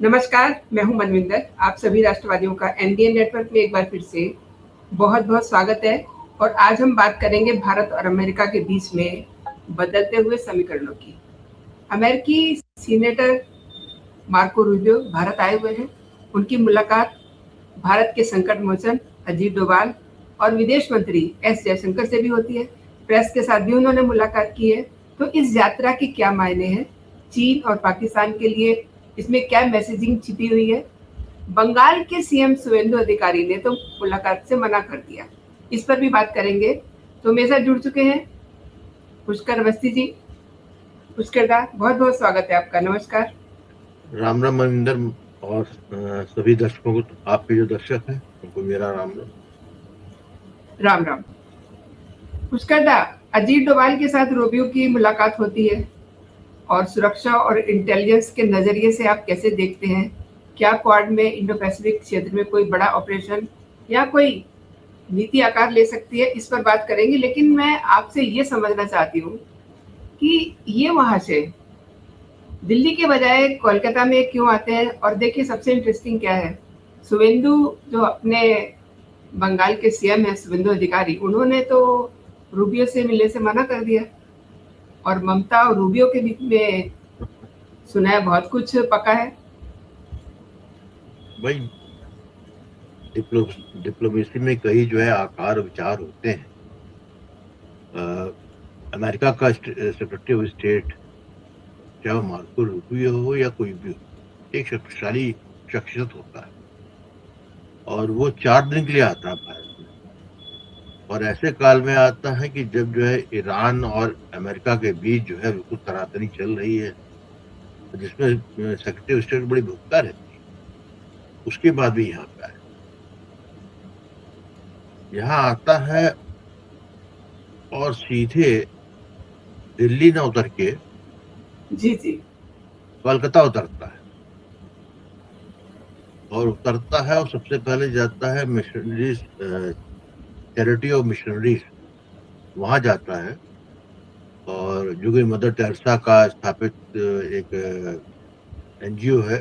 नमस्कार, मैं हूँ मनविंदर। आप सभी राष्ट्रवादियों का एनडीए नेटवर्क में एक बार फिर से बहुत-बहुत स्वागत है और आज हम बात करेंगे भारत और अमेरिका के बीच में बदलते हुए समीकरणों की। अमेरिकी सीनेटर मार्को रूबियो भारत आए हुए हैं। उनकी मुलाकात भारत के संकट मोचन अजीत डोभाल और विदेश मंत्री एस जयशंकर से भी होती है। प्रेस के साथ भी उन्होंने मुलाकात की है। तो इस यात्रा के क्या मायने हैं? चीन और पाकिस्तान के लिए इसमें क्या मैसेजिंग छिपी हुई है? बंगाल के सीएम शुवेंदु अधिकारी ने तो मुलाकात से मना कर दिया। इस पर भी बात करेंगे। तो मेरे साथ जुड़ चुके हैं पुष्कर अवस्थी जी। पुष्कर दा, बहुत-बहुत स्वागत है आपका। नमस्कार। राम राम मनिंदर और सभी दर्शकों को, आपके जो दर्शक हैं उनको मेरा राम राम। राम राम। पुष्कर दा, अजीत डोभाल के साथ रूबियो की मुलाकात होती है और सुरक्षा और इंटेलिजेंस के नजरिए से आप कैसे देखते हैं? क्या क्वाड में इंडो पैसिफिक क्षेत्र में कोई बड़ा ऑपरेशन या कोई नीति आकार ले सकती है? इस पर बात करेंगे, लेकिन मैं आपसे ये समझना चाहती हूँ कि ये वहां से दिल्ली के बजाय कोलकाता में क्यों आते हैं? और देखिए, सबसे इंटरेस्टिंग क्या है, शुवेंदु जो अपने बंगाल के सीएम है, शुवेंदु अधिकारी, उन्होंने तो रूबियो से मिलने से मना कर दिया और ममता और रूबियो के बीच में सुना है बहुत कुछ पका है। भाई, डिप्लोमेसी में कई जो है आकार विचार होते हैं। अमेरिका का सेक्रेटरी ऑफ स्टेट, चाहे वो मार्को रूबियो हो या कोई भी हो, एक शक्तिशाली शख्सियत होता है और वो 4 दिन के लिए आता है भारत में। और ऐसे काल में आता है कि जब जो है ईरान और अमेरिका के बीच जो है बिल्कुल तनातनी चल रही है, जिसमें सेक्रेटरी ऑफ स्टेट बड़ी भूमिका रहती है। उसके बाद भी यहाँ पे आए, यहाँ आता है और सीधे दिल्ली न उतर के जी जी। कोलकाता उतरता है और सबसे पहले जाता है मिशनरीज, चैरिटी ऑफ मिशनरीज, वहां जाता है। और जो कि मदर टेरेसा का स्थापित एक एनजीओ है,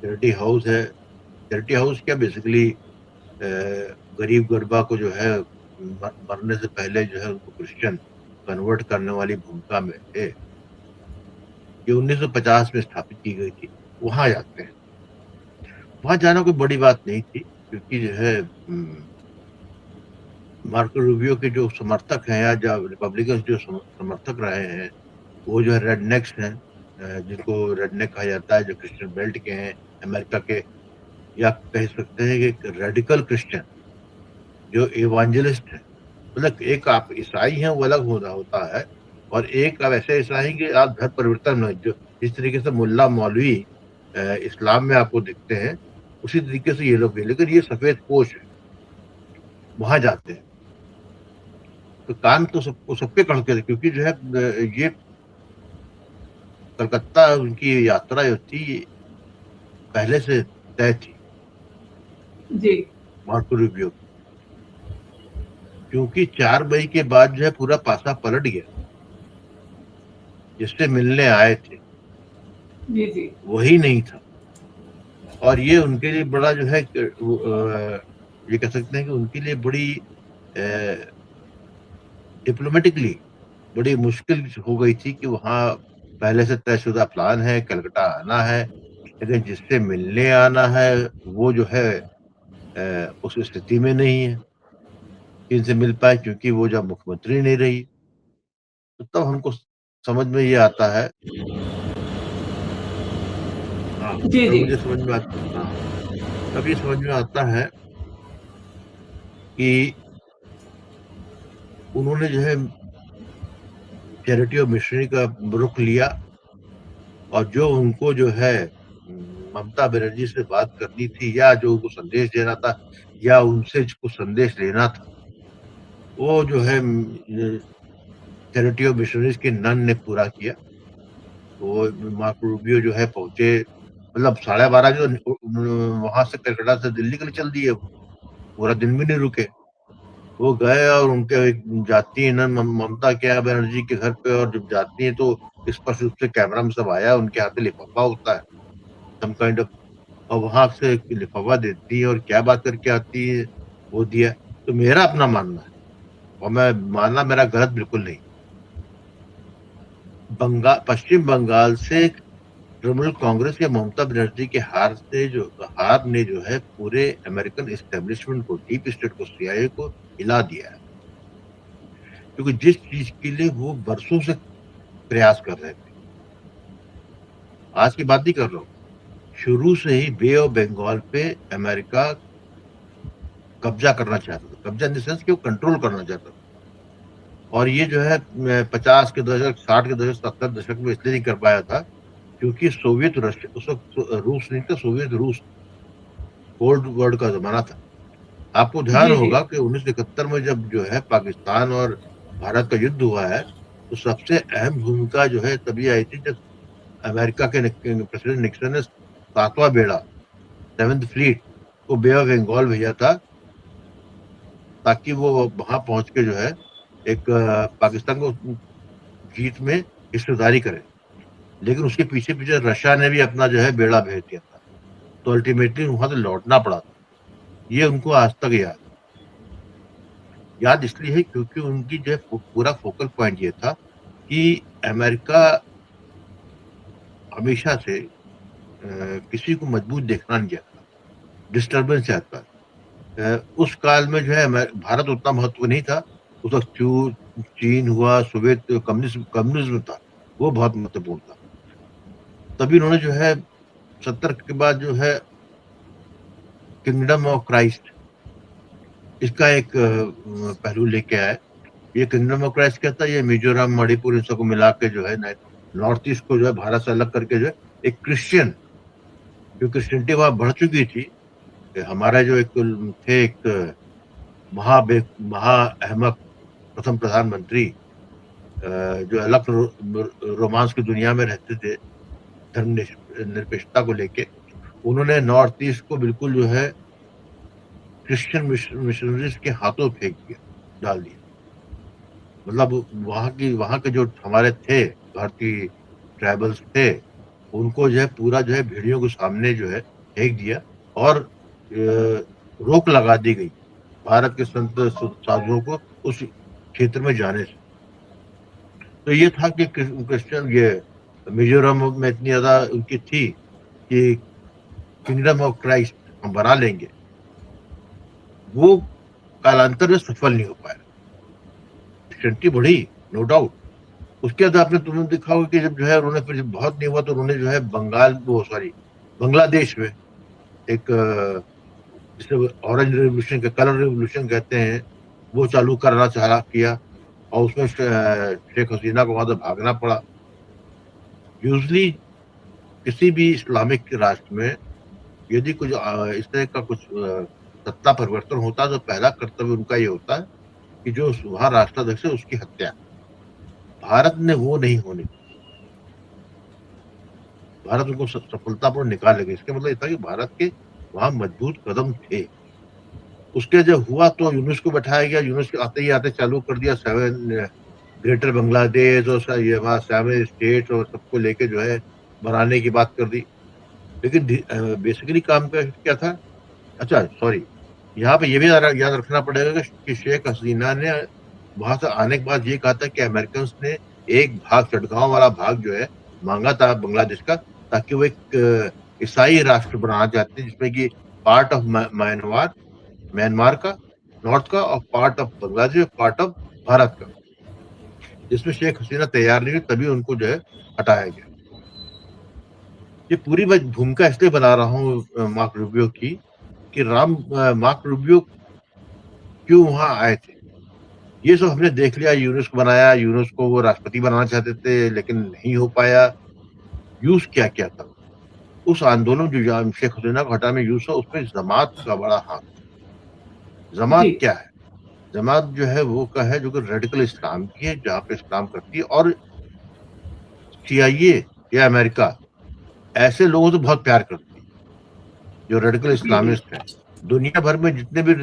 चैरिटी हाउस है। चैरिटी हाउस क्या, बेसिकली गरीब गरबा को जो है मरने से पहले जो है उनको क्रिश्चियन कन्वर्ट करने वाली भूमिका में है। ये 1950 में स्थापित की गई थी। वहां जाते हैं। वहां जाना कोई बड़ी बात नहीं थी, क्योंकि जो है मार्को रूबियो के जो समर्थक हैं या जो रिपब्लिकन जो समर्थक रहे हैं, वो जो है रेडनेक्स हैं, जिनको रेडनेक कहा जाता है, जो क्रिश्चियन बेल्ट के हैं अमेरिका के, या कह सकते हैं कि रेडिकल क्रिश्चियन, जो इवांजेलिस्ट है। मतलब एक आप ईसाई हैं वो अलग होता है, और एक आप ऐसे ईसाई कि आप धर्म परिवर्तन में जो जिस तरीके से मुल्ला मौलवी इस्लाम में आपको दिखते हैं, उसी तरीके से ये लोग भी, लेकिन ये सफेद पोश है। वहां जाते हैं तो कान तो सबके कड़के थे, क्योंकि जो है ये कलकत्ता उनकी यात्रा जो थी पहले से तय थी जी। मार्को रूबियो, क्योंकि 4 मई के बाद जो है पूरा पासा पलट गया। जिससे मिलने आए थे जी जी। वही नहीं था, और ये उनके लिए बड़ा जो है ये कह सकते हैं कि उनके लिए बड़ी डिप्लोमेटिकली बड़ी मुश्किल हो गई थी कि वहाँ पहले से तयशुदा प्लान है, कलकत्ता आना है, लेकिन जिससे मिलने आना है वो जो है उस स्थिति में नहीं है कि इनसे मिल पाए, क्योंकि वो जब मुख्यमंत्री नहीं रही। तो तब हमको समझ में ये आता है, हाँ, जी तब जी। मुझे समझ में आता, हाँ, तब ये समझ में आता है कि उन्होंने जो है चैरिटी ऑफ मिशनरी का रुख लिया, और जो उनको जो है ममता बनर्जी से बात करनी थी, या जो उनको संदेश देना था, या उनसे कुछ संदेश लेना था, वो जो है चैरिटी ऑफ मिशनरीज के नन ने पूरा किया। वो मार्को रूबियो जो है पहुंचे, मतलब 12:30 जो वहां से कलकत्ता से दिल्ली के लिए चल दिए, पूरा दिन भी नहीं रुके। वो गए और उनके जाती है ना ममता क्या बनर्जी के घर पे, और जब जाती है तो स्पष्ट रूप से कैमरा में सब आया, उनके हाथ में लिफाफा होता है सम काइंड ऑफ, और वहां से लिफाफा देती है और क्या बात करके आती है वो दिया। तो मेरा अपना मानना है, और मैं मानना मेरा गलत बिल्कुल नहीं, पश्चिम बंगाल से तृणमूल कांग्रेस या ममता बनर्जी के हार ने जो है पूरे अमेरिकन एस्टेब्लिशमेंट को, डीप स्टेट को, सीआईए को हिला दिया है। क्योंकि जिस चीज के लिए वो बरसों से प्रयास कर रहे थे, आज की बात नहीं कर रहा हूँ, शुरू से ही बे ऑफ बंगाल पे अमेरिका कब्जा करना चाहता था, कब्जा इन द सेंस कि वो कंट्रोल करना चाहता था। और ये जो है 50 के दशक, 60 के दशक, 70 दशक में इसलिए नहीं कर पाया था क्योंकि सोवियत रशिया, उस वक्त रूस नहीं था, सोवियत रूस, कोल्ड वॉर का जमाना था। आपको ध्यान जी जी होगा कि 1971 में जब जो है पाकिस्तान और भारत का युद्ध हुआ है, तो सबसे अहम भूमिका जो है तभी आई थी जब अमेरिका के प्रेसिडेंट निक्सन ने 7वां बेड़ा, 7th फ्लीट को बे ऑफ बंगाल भेजा था, ताकि वो वहां पहुंच के जो है एक पाकिस्तान को जीत में हिस्सेदारी करे। लेकिन उसके पीछे पीछे रशिया ने भी अपना जो है बेड़ा भेज दिया था, तो अल्टीमेटली वहां से लौटना पड़ा था। ये उनको आज तक याद इसलिए है क्योंकि उनकी जो है पूरा फोकल पॉइंट ये था कि अमेरिका हमेशा से किसी को मजबूत देखना नहीं चाहता, डिस्टर्बेंस चाहता है। उस काल में जो है भारत उतना महत्व नहीं था, उस वक्त चीन हुआ, सोवियत कम्युनिज्म था, वो बहुत महत्वपूर्ण था। तभी उन्होंने जो है 70 के बाद जो है किंगडम ऑफ क्राइस्ट, इसका एक पहलू लेके आए। ये किंगडम ऑफ क्राइस्ट कहता है, ये मिजोरम, मणिपुर, इन सबको मिला के जो है नॉर्थ ईस्ट को जो है भारत से अलग करके जो है एक क्रिश्चियन, जो क्रिश्चियनिटी वहां बढ़ चुकी थी। हमारा जो एक महा अहमक प्रथम प्रधानमंत्री, जो अलग रोमांस की दुनिया में रहते थे धर्म निरपेक्षता को लेके, उन्होंने नॉर्थ ईस्ट को बिल्कुल जो है क्रिश्चियन मिशनरीज के हाथों फेंक दिया, डाल दिया। मतलब वहां के जो हमारे थे भारतीय ट्राइबल्स थे, उनको जो है पूरा जो है भेड़ियों के सामने जो है फेंक दिया, और रोक लगा दी गई भारत के संत साधुओं को उस क्षेत्र में जाने से। तो ये था कि क्रिश्चियन, ये मिजोरम में इतनी ज्यादा उनकी थी कि किंगडम ऑफ क्राइस्ट हम बना लेंगे, वो कालांतर में सफल नहीं हो पाया। क्रिश्चियनिटी बढ़ी, नो डाउट। उसके बाद आपने तुमने देखा होगा कि जब जो है उन्होंने फिर बहुत नहीं हुआ तो उन्होंने जो है बांग्लादेश में एक, जिसे ऑरेंज रेवोल्यूशन के, कलर रेवोल्यूशन कहते हैं, वो चालू करना किया, और उसमें शेख हसीना को वहां से भागना पड़ा। यूजली किसी भी इस्लामिक राष्ट्र में यदि कुछ इस तरह का कुछ सत्ता परिवर्तन होता है तो पहला कर्तव्य उनका ये होता है कि जो वहां राष्ट्राध्यक्ष है उसकी हत्या। भारत ने वो नहीं होने दी, भारत उनको सफलतापूर्ण निकाल लेगा। इसका मतलब ये था कि भारत के वहां मजबूत कदम थे। उसके जब हुआ तो यूनुस को बैठाया गया, यूनुस के आते ही आते चालू कर दिया 7 ग्रेटर बांग्लादेश और ये वहाँ 7 स्टेट और सबको लेके जो है बनाने की बात कर दी। लेकिन बेसिकली काम क्या था, अच्छा सॉरी, यहाँ पे ये भी याद रखना पड़ेगा कि शेख हसीना ने वहां से आने के बाद ये कहा था कि अमेरिकन ने एक भाग, चटगांव वाला भाग जो है मांगा था बांग्लादेश का, ताकि वो एक ईसाई राष्ट्र बनाना चाहते हैं जिसमें कि पार्ट ऑफ म्यांमार का नॉर्थ का, और part of Bangladesh, part of Bharat का, जिसमें शेख हसीना तैयार नहीं हुई, तभी उनको जो है हटाया गया। ये पूरी मैं भूमिका इसलिए बना रहा हूँ मार्क रूबियो की, कि मार्क रूबियो क्यों वहां आए थे। ये सब हमने देख लिया, यूनुस को बनाया, यूनुस को वो राष्ट्रपति बनाना चाहते थे लेकिन नहीं हो पाया। यूज क्या क्या था उस आंदोलन जो शेख हसीना को हटाने में यूज हुआ, उसमें जमात का बड़ा हाथ। जमात क्या है? जमात जो है वो का है जो कि रेडिकल इस्लाम की है, जहाँ पे इस्लाम करती है, और सीआईए या अमेरिका ऐसे लोगों से बहुत प्यार करती है जो रेडिकल इस्लामिस्ट हैं। दुनिया भर में जितने भी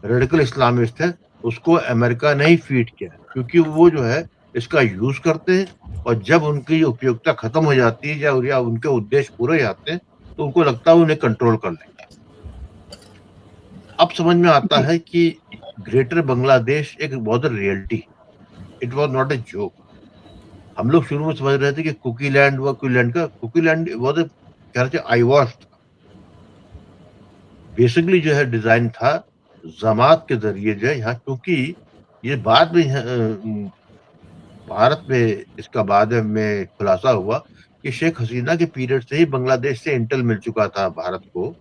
रेडिकल इस्लामिस्ट हैं उसको अमेरिका ने ही फीड किया, क्योंकि वो जो है इसका यूज करते हैं, और जब उनकी उपयोगिता खत्म हो जाती है या उनके उद्देश्य पूरे हो जाते हैं तो उनको लगता है उन्हें कंट्रोल कर लेंगे। अब समझ में आता जी है कि ग्रेटर बांग्लादेश एक बहुत reality, it was not a joke. हम लोग शुरू में समझ रहे थे कि कुकी लैंड वॉज कह रहे थे आई वॉश, बेसिकली जो है डिजाइन था जमात के जरिए जो है यहाँ, क्योंकि ये बाद में भारत में इसका बाद में खुलासा हुआ कि शेख हसीना के पीरियड से ही बांग्लादेश से इंटेल मिल चुका था भारत को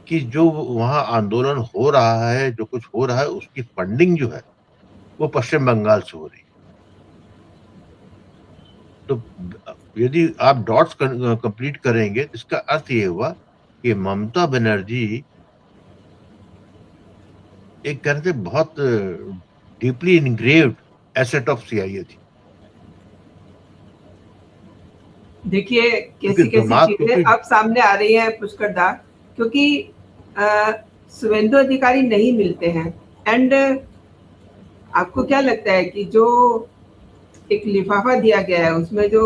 कि जो वहाँ आंदोलन हो रहा है, जो कुछ हो रहा है, उसकी फंडिंग जो है वो पश्चिम बंगाल से हो रही है। तो यदि आप डॉट्स कंप्लीट करेंगे तो इसका अर्थ ये हुआ कि ममता बनर्जी एक तरह से बहुत deeply engraved asset of CIA थी, देखिए क्योंकि कैसी कैसी जमात चीजें क्योंकि अब सामने आ रही हैं पुष्कर दा, क्योंकि अ, शुभेंदु अधिकारी नहीं मिलते हैं। एंड आपको क्या लगता है कि जो एक लिफाफा दिया गया है उसमें जो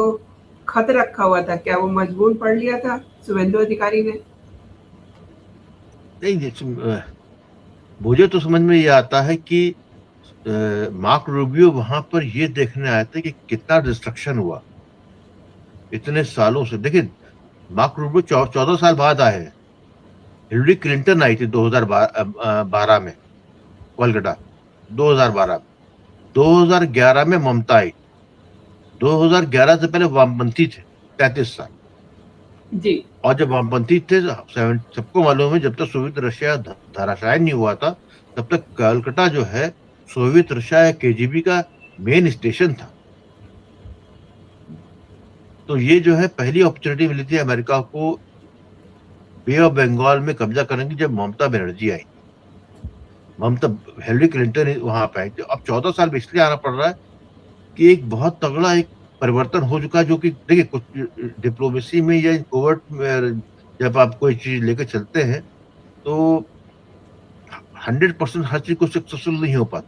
खत रखा हुआ था, क्या वो मजबूर पढ़ लिया था शुभेंदु अधिकारी ने? नहीं, मुझे तो समझ में ये आता है कि मार्क रूबियो वहां पर ये देखने आए थे कि कितना डिस्ट्रक्शन हुआ इतने सालों से। देखिए, मार्क रूबियो 14 साल बाद आए हैं। हिलरी क्लिंटन आई थी 2012 में कोलकाता, 2012 में। 2011 में ममता आई। 2011 से पहले वामपंथी थे 33 साल। जी और जब वामपंथी थे, सबको मालूम है, जब तक सोवियत रशिया धराशायी नहीं हुआ था तब तक कलकत्ता जो है सोवियत रशिया या केजीबी का मेन स्टेशन था। तो ये जो है पहली अपॉर्चुनिटी मिली थी अमेरिका को बे ऑफ बंगाल में कब्जा करने की, जब ममता बनर्जी आई। ममता हिलरी क्लिंटन वहां पे आई थी। अब 14 साल में इसलिए आना पड़ रहा है कि एक बहुत तगड़ा एक परिवर्तन हो चुका है, जो कि देखिए कुछ डिप्लोमेसी में या कोवर्ट में जब आप कोई चीज लेकर चलते हैं तो 100% हर चीज को सक्सेसफुल नहीं हो पाती।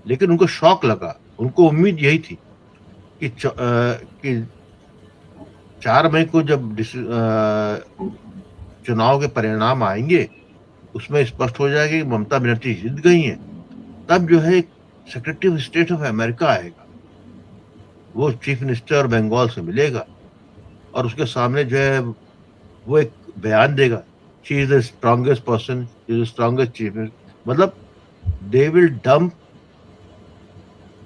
लेकिन उनको शौक लगा, उनको उम्मीद यही थी कि 4 मई को जब चुनाव के परिणाम आएंगे उसमें स्पष्ट हो जाएगा कि ममता बनर्जी जीत गई हैं। तब जो है secretary of state of America आएगा, वो चीफ मिनिस्टर बंगाल से मिलेगा और उसके सामने जो है वो एक बयान देगा, she is the strongest person, she is the strongest chief minister. मतलब they will dump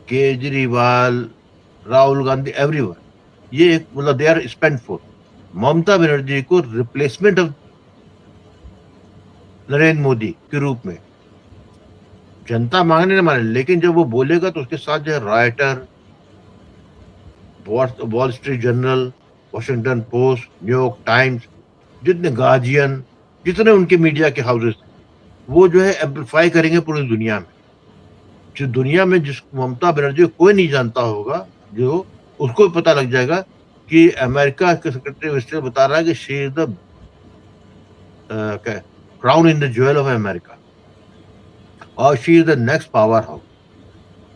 Kejriwal, Rahul Gandhi, everyone. ये एक मतलब they are spent for Mamata Banerjee को रिप्लेसमेंट ऑफ नरेंद्र मोदी के रूप में। जनता मांगने न माने, लेकिन जब वो बोलेगा तो उसके साथ जो है writer, wall street journal, Washington post, New York times, जितने गार्जियन, जितने उनके मीडिया के हाउसेस, वो जो है एम्पलीफाई करेंगे पूरी दुनिया में। जो दुनिया में जिस ममता बनर्जी को कोई नहीं जानता होगा, जो उसको पता लग जाएगा कि अमेरिका के सेक्रेटरी ऑफ स्टेट बता रहा है कि she is the crown in the jewel of America और she is the next powerhouse.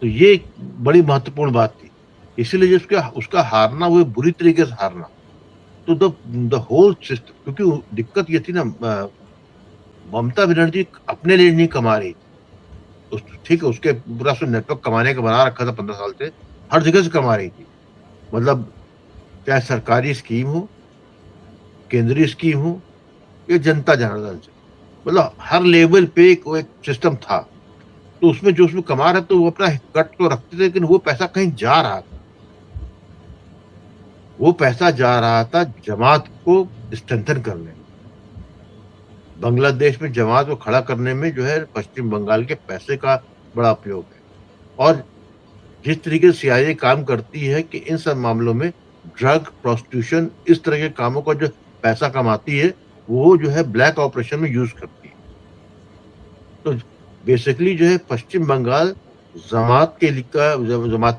तो ये एक बड़ी महत्वपूर्ण बात थी। इसीलिए जो उसका हारना, वो बुरी तरीके से हारना। तो द होल सिस्टम, क्योंकि दिक्कत ये थी ना, ममता बनर्जी अपने लिए नहीं कमा रही थी। ठीक है, उसके पूरा नेटवर्क कमाने का बना रखा था 15 साल से, हर जगह से कमा रही थी। मतलब चाहे सरकारी स्कीम हो, केंद्रीय स्कीम हो, या जनता जनार्दन से, मतलब हर लेवल पे एक सिस्टम था। तो उसमें जो उसमें कमा रहे तो वो अपना कट तो रखते थे, लेकिन वो पैसा कहीं जा रहा था। वो पैसा जा रहा था जमात को स्ट्रेंथन करने में। बांग्लादेश में जमात को खड़ा करने में जो है पश्चिम बंगाल के पैसे का बड़ा उपयोग है। और जिस तरीके से सीआईए काम करती है कि इन सब मामलों में ड्रग, प्रोस्टिट्यूशन, इस तरह के कामों का जो पैसा कमाती है, वो जो है ब्लैक ऑपरेशन में यूज करती है। तो बेसिकली जो है पश्चिम बंगाल जमात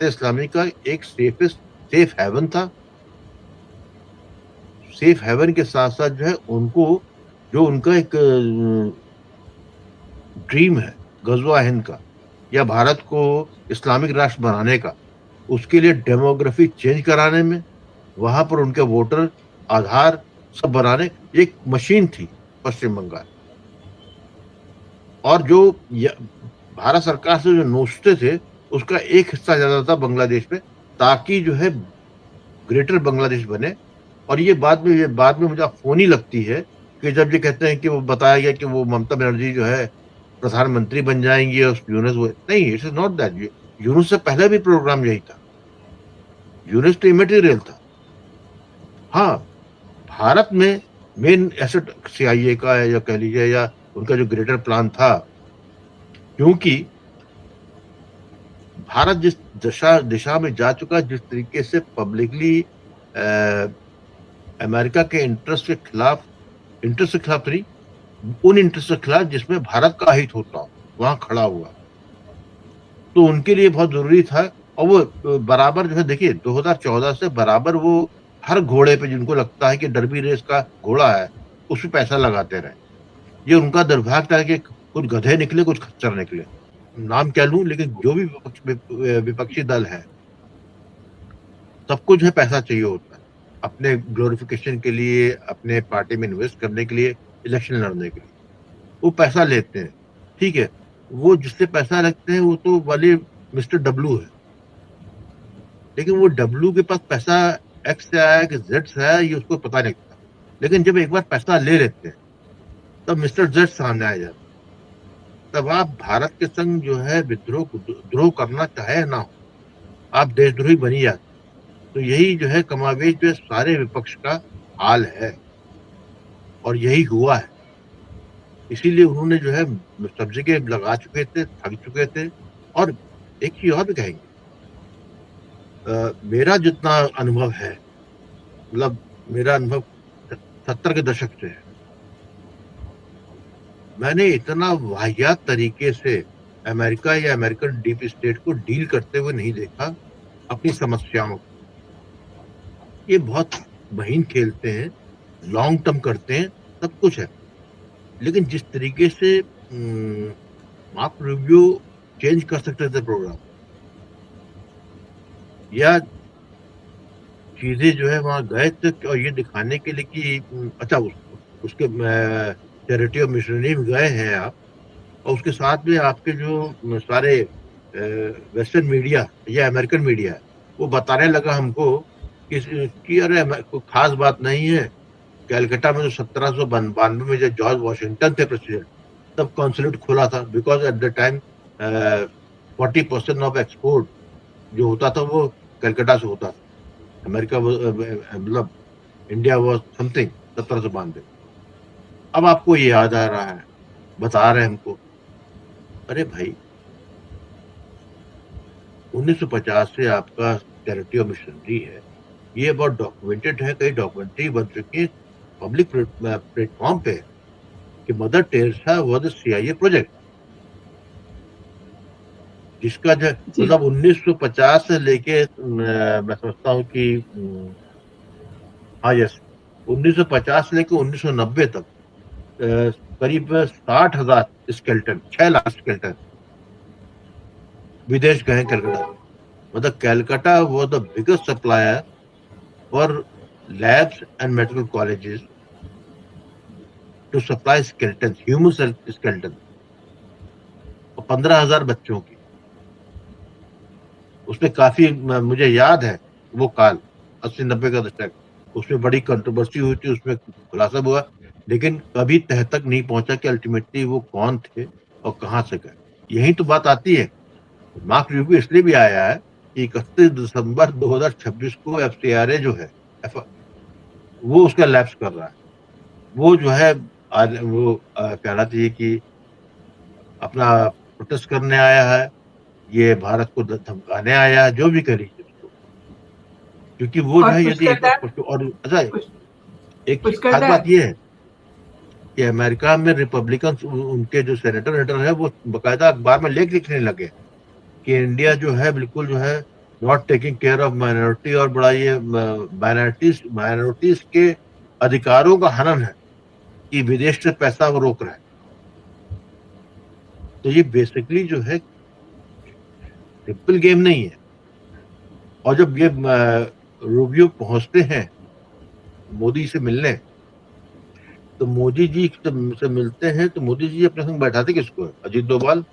इस्लामी का एक सेफ हेवन था। सेफ हेवन के साथ साथ जो है उनको, जो उनका एक ड्रीम है गजवा हिंद का, या भारत को इस्लामिक राष्ट्र बनाने का, उसके लिए डेमोग्राफी चेंज कराने में, वहां पर उनके वोटर आधार सब बनाने, एक मशीन थी पश्चिम बंगाल। और जो भारत सरकार से जो नोचते थे, उसका एक हिस्सा ज्यादा था बांग्लादेश में, ताकि जो है ग्रेटर बांग्लादेश बने। और ये बाद में मुझे फोनी लगती है कि जब ये कहते हैं कि वो बताया गया कि वो ममता बनर्जी जो है प्रधानमंत्री बन जाएंगी और यूनुस वो नहीं, it is not that. Yunus से पहले भी प्रोग्राम यही था। यूनुस तो इमेटीरियल था। हाँ, भारत में मेन एसेट सीआईए का है, या कह लीजिए, या उनका जो ग्रेटर प्लान था, क्योंकि भारत जिस दिशा में जा चुका, जिस तरीके से पब्लिकली अमेरिका के इंटरेस्ट के खिलाफ नहीं, उन इंटरेस्ट के खिलाफ जिसमें भारत का हित होता हो, वहां खड़ा हुआ, तो उनके लिए बहुत जरूरी था। और वो बराबर जो है, देखिए 2014 से बराबर वो हर घोड़े पे जिनको लगता है कि डर्बी रेस का घोड़ा है, उस पर पैसा लगाते रहे। ये उनका दुर्भाग्य था कि कुछ गधे निकले, कुछ खच्चर निकले, नाम क्या लूं, लेकिन जो भी विपक्षी दल है, सबको जो है पैसा चाहिए होता है अपने ग्लोरिफिकेशन के लिए, अपने पार्टी में इन्वेस्ट करने के लिए, इलेक्शन लड़ने के लिए। वो पैसा लेते हैं, ठीक है। वो जिससे पैसा लगते हैं वो तो वाले मिस्टर डब्लू है, लेकिन वो डब्लू के पास पैसा एक्स से आया कि जेड से आया, ये उसको पता नहीं लगता। लेकिन जब एक बार पैसा ले लेते हैं, तब मिस्टर जेड सामने आ जाता है। तब आप भारत के संग जो है द्रोह करना चाहे ना हो, आप देशद्रोही बनी जाते। तो यही जो है कमावेश जो है सारे विपक्ष का हाल है, और यही हुआ है। इसीलिए उन्होंने जो है सब जगह लगा चुके थे, थक चुके थे। और एक चीज और भी कहेंगे, मेरा जितना अनुभव है, मतलब मेरा अनुभव 70 के दशक से है, मैंने इतना वाहियात तरीके से अमेरिका या अमेरिकन डीप स्टेट को डील करते हुए नहीं देखा अपनी समस्याओं को। ये बहुत महीन खेलते हैं, लॉन्ग टर्म करते हैं, सब कुछ है। लेकिन जिस तरीके से मार्क रिव्यू चेंज कर सकते थे प्रोग्राम, या चीजें जो है वहां गए थे और ये दिखाने के लिए कि अच्छा उसके चैरिटी और मिशनरी में गए हैं आप, और उसके साथ में आपके जो सारे वेस्टर्न मीडिया या अमेरिकन मीडिया है, वो बताने लगा हमको कि अरे कोई खास बात नहीं है। कैलकाटा में जो 1792 में जब जॉर्ज वॉशिंगटन थे प्रेसिडेंट, तब कॉन्सुलेट खोला था, because at the time 40% of export जो होता था वो कैलकाटा से होता था। अमेरिका मतलब इंडिया वॉज समथिंग 1792। अब आपको ये याद आ रहा है, बता रहे हैं हमको। अरे भाई, 1950 से आपका चैरिटी और मिशनरी है, ये बहुत डॉक्यूमेंटेड है, कई डॉक्यूमेंट्री बन चुकी है पब्लिक प्लेटफॉर्म पे, कि mother Teresa was CIA project, जिसका जो मतलब 1950 से लेके मैं समझता हूँ कि हाँ यस 1950 से लेकर 1990 तक करीब 60,000 स्केल्टन, 6 लाख स्केल्टन विदेश गए कलकत्ता। मतलब Calcutta was the biggest supplier for labs and medical colleges to supply skeleton, human skeleton, और 15,000 बच्चों की। उसमें काफी मुझे याद है वो काल 80-90 का दशक, उसमें बड़ी कंट्रोवर्सी हुई थी, उसमें खुलासा हुआ, लेकिन कभी तह तक नहीं पहुंचा कि अल्टीमेटली वो कौन थे और कहां से गए। यही तो बात आती है। मार्क रिव्यू इसलिए भी आया है कि 31 दिसंबर 2026 को एफसीआरए जो है वो उसका लैप्स कर रहा है। वो जो है वो कहना चाहिए कि अपना प्रोटेस्ट करने आया है, ये भारत को धमकाने आया है, जो भी करीजिए उसको, क्योंकि वो जो है यदि एक और अच्छा एक खास बात ये है कि अमेरिका में रिपब्लिकन उनके जो सेनेटर है वो बकायदा अखबार में लिखने लगे कि इंडिया जो है बिल्कुल जो है not taking care of minority, और बड़ा ये माइनॉरिटीज के अधिकारों का हनन है कि विदेश से पैसा वो रोक रहा है। तो ये बेसिकली जो है सिंपल गेम नहीं है। और जब ये रूबियो पहुंचते हैं मोदी से मिलने, तो मोदी जी से मिलते हैं तो मोदी जी अपने संग बैठाते किसको है? अजीत डोभाल,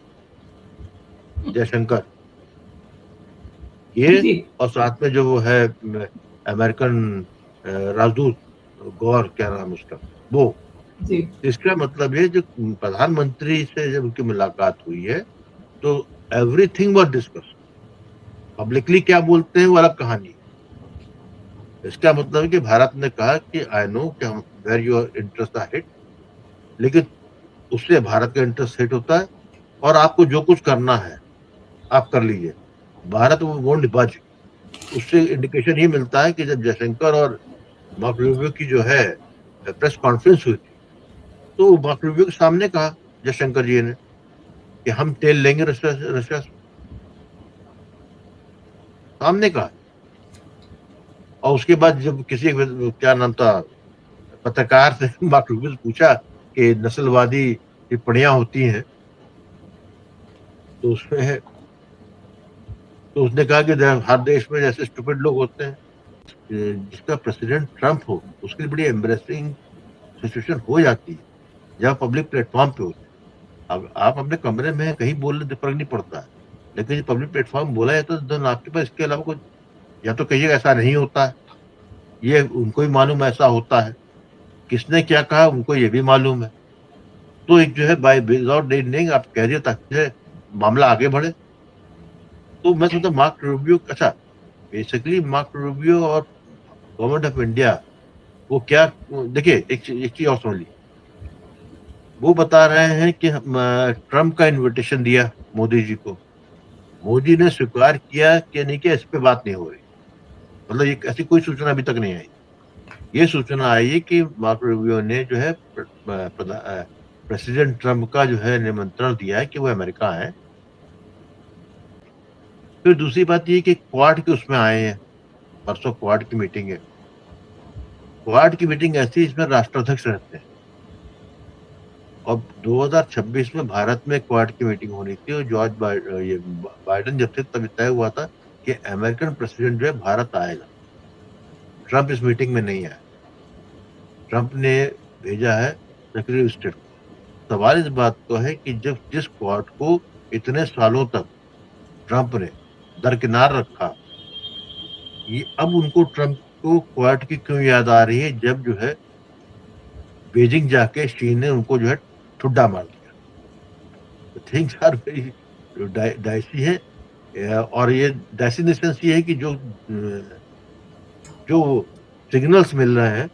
जयशंकर, ये, जी और साथ में जो वो है अमेरिकन राजदूत, गौर क्या नाम उसका, वो। जी इसका मतलब ये, जो प्रधानमंत्री से जब उनकी मुलाकात हुई है तो एवरीथिंग वाज डिस्कस। पब्लिकली क्या बोलते हैं वो अलग कहानी है। इसका मतलब है कि भारत ने कहा कि आई नो कि हम where your interest are hit, लेकिन उससे भारत का इंटरेस्ट हिट होता है, और आपको जो कुछ करना है आप कर लीजिए, भारत वो वोंट budge। उससे इंडिकेशन ये मिलता है कि जब जयशंकर और मार्क रूबियो की जो है प्रेस कॉन्फ्रेंस हुई थी, तो मार्क रूबियो के सामने कहा जयशंकर जी ने कि हम तेल लेंगे रशिया रशिया से, सामने कहा। और उसके बाद जब किसी क्या नाम था, पत्रकार से मार्क रूबियो से पूछा कि नस्लवादी टिप्पणियां होती हैं, तो उसमें तो उसने कहा कि हर देश में जैसे स्टूपिड लोग होते हैं, जिसका प्रेसिडेंट ट्रम्प हो उसकी बड़ी एम्बरेसिंग सिचुएशन हो जाती है जब पब्लिक प्लेटफॉर्म पे होते हैं। अब आप अपने कमरे में कहीं बोलने से फर्क नहीं पड़ता है, लेकिन जब पब्लिक प्लेटफॉर्म बोला जाता है तो आपके पास इसके अलावा कुछ, या तो कहिए ऐसा नहीं होता है, ये उनको भी मालूम ऐसा होता है, किसने क्या कहा उनको ये भी मालूम है। तो एक जो है बाय विदाउट नहीं आप कह रही ताकि जो है मामला आगे बढ़े। तो मैं सोचता मार्क रूबियो, अच्छा, बेसिकली मार्क रूबियो और गवर्नमेंट ऑफ इंडिया, वो क्या, देखिए एक चीज और समझ लीजिए। वो बता रहे हैं कि ट्रम्प का इनविटेशन दिया मोदी जी को, मोदी ने स्वीकार किया कि नहीं, कि इस पे बात नहीं हो रही। मतलब ये ऐसी कोई सूचना अभी तक नहीं आई। ये सूचना आई है कि मार्क रूबियो ने जो है प्रेसिडेंट ट्रम्प का जो है निमंत्रण दिया है कि वो अमेरिका है। फिर दूसरी बात ये कि क्वाड के उसमें आए हैं, परसों क्वाड की मीटिंग है। क्वाड की मीटिंग ऐसी है इसमें राष्ट्राध्यक्ष रहते हैं। अब 2026 में भारत में क्वाड की मीटिंग होनी थी, और ये बाइडेन जब थे तब तय हुआ था कि अमेरिकन प्रेसिडेंट जो है भारत आएगा। ट्रम्प इस मीटिंग में नहीं आया, ट्रम्प ने भेजा है सेक्रेटरी ऑफ स्टेट को। सवाल इस बात का है कि जब जिस क्वाड को इतने सालों तक ट्रम्प ने दरकिनार रखा, ये अब उनको ट्रम्प को क्वाड की क्यों याद आ रही है, जब जो है बीजिंग जाके शी ने उनको जो है ठुड्डा मार दिया। थिंग्स आर वेरी डाइसी है। और ये डाइसी इन द सेंस ये है कि जो सिग्नल्स मिल रहे हैं,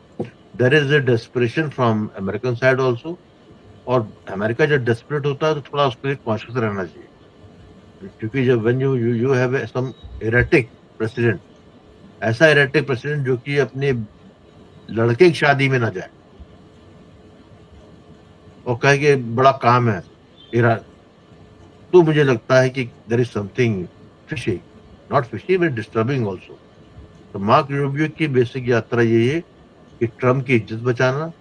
there is a desperation from American side also. और अमेरिका जब डेस्परेट होता है तो थोड़ा उसके लिए कॉन्शियस रहना चाहिए, क्योंकि जब when you you have some erratic president, ऐसा एरेटिक प्रेसिडेंट जो कि अपने लड़के की शादी में ना जाए और कहे कि बड़ा काम है ईरान, तो मुझे लगता है कि there is something fishy, not fishy but disturbing also. तो मार्क रूबियो की बेसिक यात्रा यही है कि ट्रम्प की इज्जत बचाना,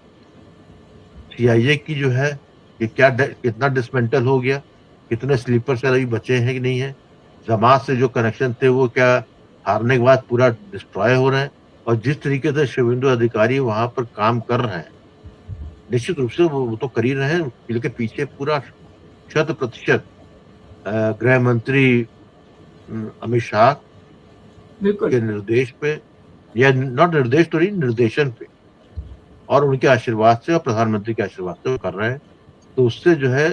सीआईए की जो है कि कितना डिसमेंटल हो गया, कितने स्लीपर सेल अभी बचे हैं कि नहीं है, जमात से जो कनेक्शन थे वो क्या हारने के बाद पूरा डिस्ट्रॉय हो रहे हैं। और जिस तरीके से शुभेंदु अधिकारी वहां पर काम कर रहे हैं, निश्चित रूप से वो तो कर ही रहे हैं, बिल के पीछे पूरा 100% गृह मंत्री अमित शाह बिल्कुल। के निर्देश पे, या नॉट निर्देश तो नहीं, निर्देशन पे, और उनके आशीर्वाद से और प्रधानमंत्री के आशीर्वाद से वो कर रहे हैं। तो उससे जो है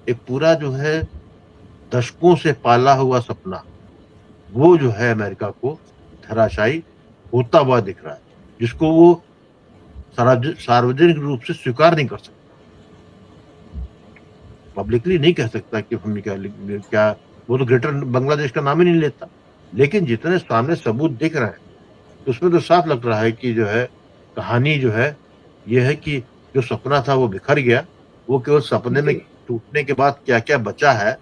एक पूरा जो है दशकों से पाला हुआ सपना, वो जो है अमेरिका को धराशायी होता हुआ दिख रहा है, जिसको वो सार्वजनिक रूप से स्वीकार नहीं कर सकता, पब्लिकली नहीं कह सकता कि हमने क्या। वो तो ग्रेटर बांग्लादेश का नाम ही नहीं लेता, लेकिन जितने सामने सबूत दिख रहे हैं, तो उसमें तो साफ लग रहा है कि जो है कहानी जो है ये है कि जो सपना था वो बिखर गया। वो केवल सपने में जी टूटने के बाद क्या क्या बचा है,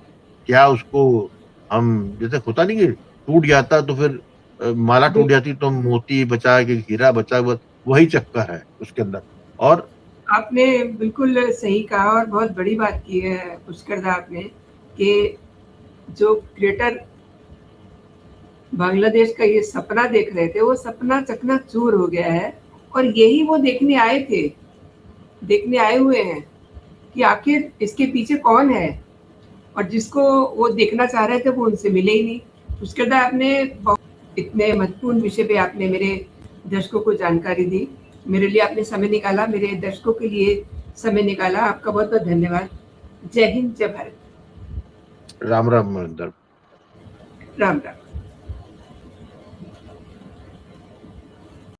क्या उसको हम, जैसे होता नहीं कि टूट जाता तो फिर माला टूट बिल्कुल। जाती तो मोती बचा कि हीरा बचा, वही चक्कर है उसके अंदर। और आपने बिल्कुल सही कहा और बहुत बड़ी बात की है पुष्कर दा आपने, कि जो ग्रेटर बांग्लादेश का ये सपना देख रहे थे, वो सपना चकनाचूर हो गया है। और यही वो देखने आए हुए हैं कि आखिर इसके पीछे कौन है, और जिसको वो देखना चाह रहे थे वो उनसे मिले ही नहीं। उसके बाद आपने इतने महत्वपूर्ण विषय पे आपने मेरे दर्शकों को जानकारी दी, मेरे लिए आपने समय निकाला, मेरे दर्शकों के लिए समय निकाला, आपका बहुत बहुत धन्यवाद। जय हिंद, जय भारत। राम राम। राम राम।